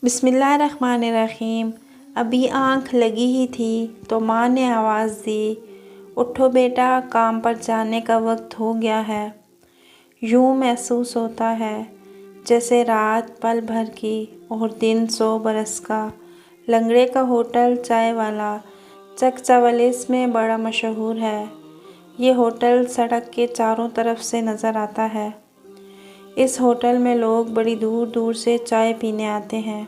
بسم اللہ الرحمن الرحیم۔ ابھی آنکھ لگی ہی تھی تو ماں نے آواز دی، اٹھو بیٹا، کام پر جانے کا وقت ہو گیا ہے۔ یوں محسوس ہوتا ہے جیسے رات پل بھر کی اور دن 100 برس کا۔ لنگڑے کا ہوٹل چائے والا چک چوالیس میں بڑا مشہور ہے۔ یہ ہوٹل سڑک کے چاروں طرف سے نظر آتا ہے۔ اس ہوٹل میں لوگ بڑی دور دور سے چائے پینے آتے ہیں۔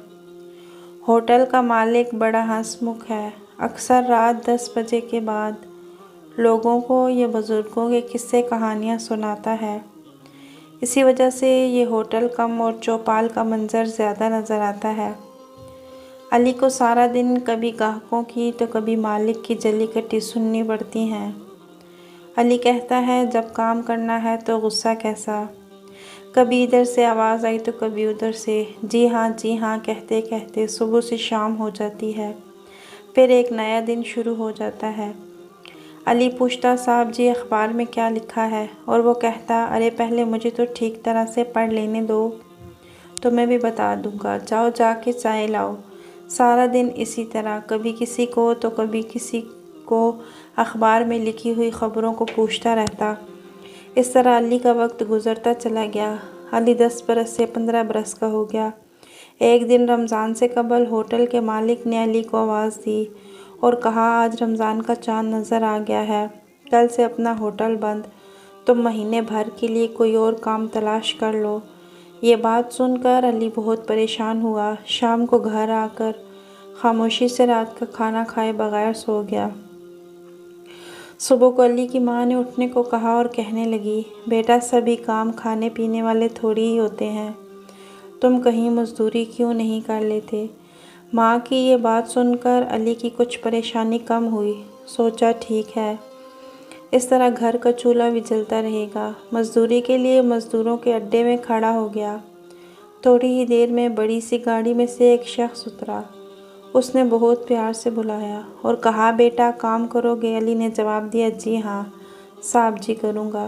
ہوٹل کا مالک بڑا ہنس مکھ ہے۔ اکثر رات 10 بجے کے بعد لوگوں کو یہ بزرگوں کے قصے کہانیاں سناتا ہے۔ اسی وجہ سے یہ ہوٹل کم اور چوپال کا منظر زیادہ نظر آتا ہے۔ علی کو سارا دن کبھی گاہکوں کی تو کبھی مالک کی جلی کٹی سننی پڑتی ہیں۔ علی کہتا ہے، جب کام کرنا ہے تو غصہ کیسا؟ کبھی ادھر سے آواز آئی تو کبھی ادھر سے، جی ہاں کہتے کہتے صبح سے شام ہو جاتی ہے، پھر ایک نیا دن شروع ہو جاتا ہے۔ علی پوچھتا، صاحب جی اخبار میں کیا لکھا ہے؟ اور وہ کہتا، ارے پہلے مجھے تو ٹھیک طرح سے پڑھ لینے دو تو میں بھی بتا دوں گا، جاؤ جا کے چائے لاؤ۔ سارا دن اسی طرح، کبھی کسی کو تو کبھی کسی کو اخبار میں لکھی ہوئی خبروں کو پوچھتا رہتا۔ اس طرح علی کا وقت گزرتا چلا گیا۔ علی 10 برس سے 15 برس کا ہو گیا۔ ایک دن رمضان سے قبل ہوٹل کے مالک نے علی کو آواز دی اور کہا، آج رمضان کا چاند نظر آ گیا ہے، کل سے اپنا ہوٹل بند، تم مہینے بھر کے لیے کوئی اور کام تلاش کر لو۔ یہ بات سن کر علی بہت پریشان ہوا۔ شام کو گھر آ کر خاموشی سے رات کا کھانا کھائے بغیر سو گیا۔ صبح کو علی کی ماں نے اٹھنے کو کہا اور کہنے لگی، بیٹا سبھی کام کھانے پینے والے تھوڑی ہی ہوتے ہیں، تم کہیں مزدوری کیوں نہیں کر لیتے؟ ماں کی یہ بات سن کر علی کی کچھ پریشانی کم ہوئی۔ سوچا، ٹھیک ہے، اس طرح گھر کا چولہا بھی جلتا رہے گا۔ مزدوری کے لیے مزدوروں کے اڈے میں کھڑا ہو گیا۔ تھوڑی ہی دیر میں بڑی سی گاڑی میں سے ایک شخص اترا۔ اس نے بہت پیار سے بلایا اور کہا، بیٹا کام کرو گے؟ علی نے جواب دیا، جی ہاں صاحب جی کروں گا۔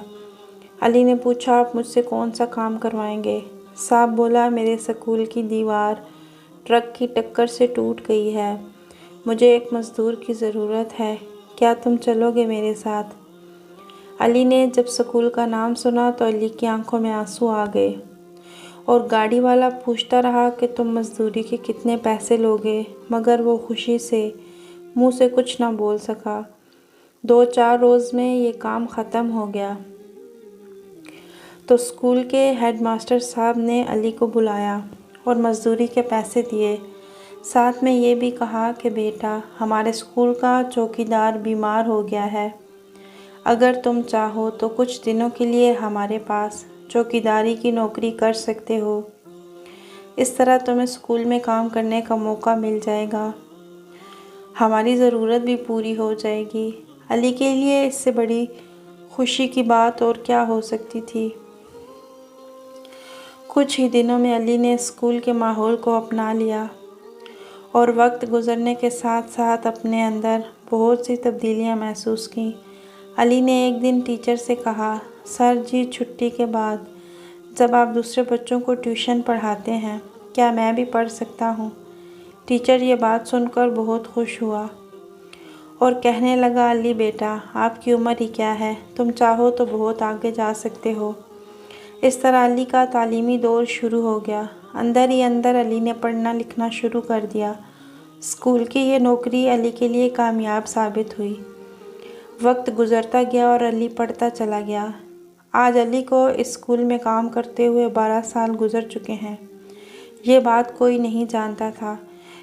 علی نے پوچھا، آپ مجھ سے کون سا کام کروائیں گے؟ صاحب بولا، میرے سکول کی دیوار ٹرک کی ٹکر سے ٹوٹ گئی ہے، مجھے ایک مزدور کی ضرورت ہے، کیا تم چلو گے میرے ساتھ؟ علی نے جب سکول کا نام سنا تو علی کی آنکھوں میں آنسو آ گئے اور گاڑی والا پوچھتا رہا کہ تم مزدوری کے کتنے پیسے لوگے، مگر وہ خوشی سے منہ سے کچھ نہ بول سکا۔ 2-4 روز میں یہ کام ختم ہو گیا تو اسکول کے ہیڈ ماسٹر صاحب نے علی کو بلایا اور مزدوری کے پیسے دیے۔ ساتھ میں یہ بھی کہا کہ بیٹا، ہمارے اسکول کا چوکیدار بیمار ہو گیا ہے، اگر تم چاہو تو کچھ دنوں کے لیے ہمارے پاس چوکیداری کی نوکری کر سکتے ہو، اس طرح تمہیں اسکول میں کام کرنے کا موقع مل جائے گا، ہماری ضرورت بھی پوری ہو جائے گی۔ علی کے لیے اس سے بڑی خوشی کی بات اور کیا ہو سکتی تھی؟ کچھ ہی دنوں میں علی نے اسکول کے ماحول کو اپنا لیا اور وقت گزرنے کے ساتھ ساتھ اپنے اندر بہت سی تبدیلیاں محسوس کیں۔ علی نے ایک دن ٹیچر سے کہا، سر جی چھٹی کے بعد جب آپ دوسرے بچوں کو ٹیوشن پڑھاتے ہیں، کیا میں بھی پڑھ سکتا ہوں؟ ٹیچر یہ بات سن کر بہت خوش ہوا اور کہنے لگا، علی بیٹا، آپ کی عمر ہی کیا ہے، تم چاہو تو بہت آگے جا سکتے ہو۔ اس طرح علی کا تعلیمی دور شروع ہو گیا۔ اندر ہی اندر علی نے پڑھنا لکھنا شروع کر دیا۔ اسکول کی یہ نوکری علی کے لیے کامیاب ثابت ہوئی۔ وقت گزرتا گیا اور علی پڑھتا چلا گیا۔ آج علی کو اس اسکول میں کام کرتے ہوئے 12 سال گزر چکے ہیں۔ یہ بات کوئی نہیں جانتا تھا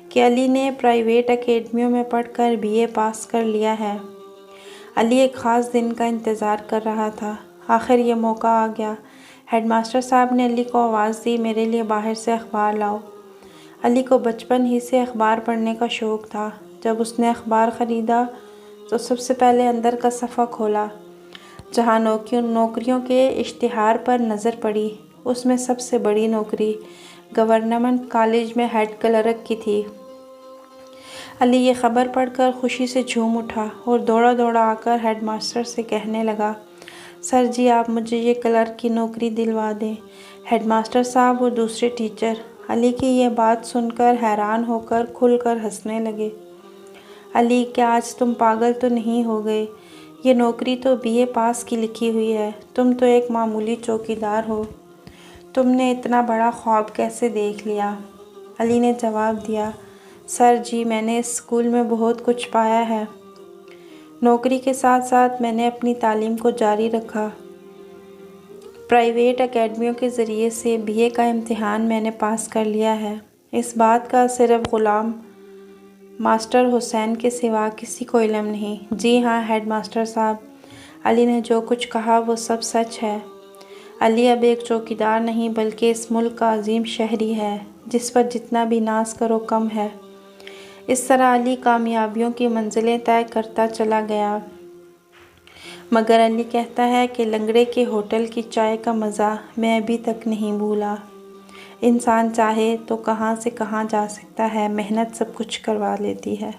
کہ علی نے پرائیویٹ اکیڈمیوں میں پڑھ کر BA پاس کر لیا ہے۔ علی ایک خاص دن کا انتظار کر رہا تھا۔ آخر یہ موقع آ گیا۔ ہیڈ ماسٹر صاحب نے علی کو آواز دی، میرے لیے باہر سے اخبار لاؤ۔ علی کو بچپن ہی سے اخبار پڑھنے کا شوق تھا۔ جب اس نے اخبار خریدا تو سب سے پہلے اندر کا صفحہ کھولا۔ جہاں نوکریوں کے اشتہار پر نظر پڑی، اس میں سب سے بڑی نوکری گورنمنٹ کالج میں ہیڈ کلرک کی تھی۔ علی یہ خبر پڑھ کر خوشی سے جھوم اٹھا اور دوڑا آ کر ہیڈ ماسٹر سے کہنے لگا، سر جی آپ مجھے یہ کلرک کی نوکری دلوا دیں۔ ہیڈ ماسٹر صاحب اور دوسرے ٹیچر علی کی یہ بات سن کر حیران ہو کر کھل کر ہنسنے لگے۔ علی، کیا آج تم پاگل تو نہیں ہو گئے؟ یہ نوکری تو BA پاس کی لکھی ہوئی ہے، تم تو ایک معمولی چوکیدار ہو، تم نے اتنا بڑا خواب کیسے دیکھ لیا؟ علی نے جواب دیا، سر جی، میں نے اس اسکول میں بہت کچھ پایا ہے۔ نوکری کے ساتھ ساتھ میں نے اپنی تعلیم کو جاری رکھا۔ پرائیویٹ اکیڈمیوں کے ذریعے سے BA کا امتحان میں نے پاس کر لیا ہے۔ اس بات کا صرف غلام ماسٹر حسین کے سوا کسی کو علم نہیں۔ جی ہاں ہیڈ ماسٹر صاحب، علی نے جو کچھ کہا وہ سب سچ ہے۔ علی اب ایک چوکیدار نہیں بلکہ اس ملک کا عظیم شہری ہے، جس پر جتنا بھی ناز کرو کم ہے۔ اس طرح علی کامیابیوں کی منزلیں طے کرتا چلا گیا، مگر علی کہتا ہے کہ لنگڑے کے ہوٹل کی چائے کا مزہ میں ابھی تک نہیں بھولا۔ انسان چاہے تو کہاں سے کہاں جا سکتا ہے، محنت سب کچھ کروا لیتی ہے۔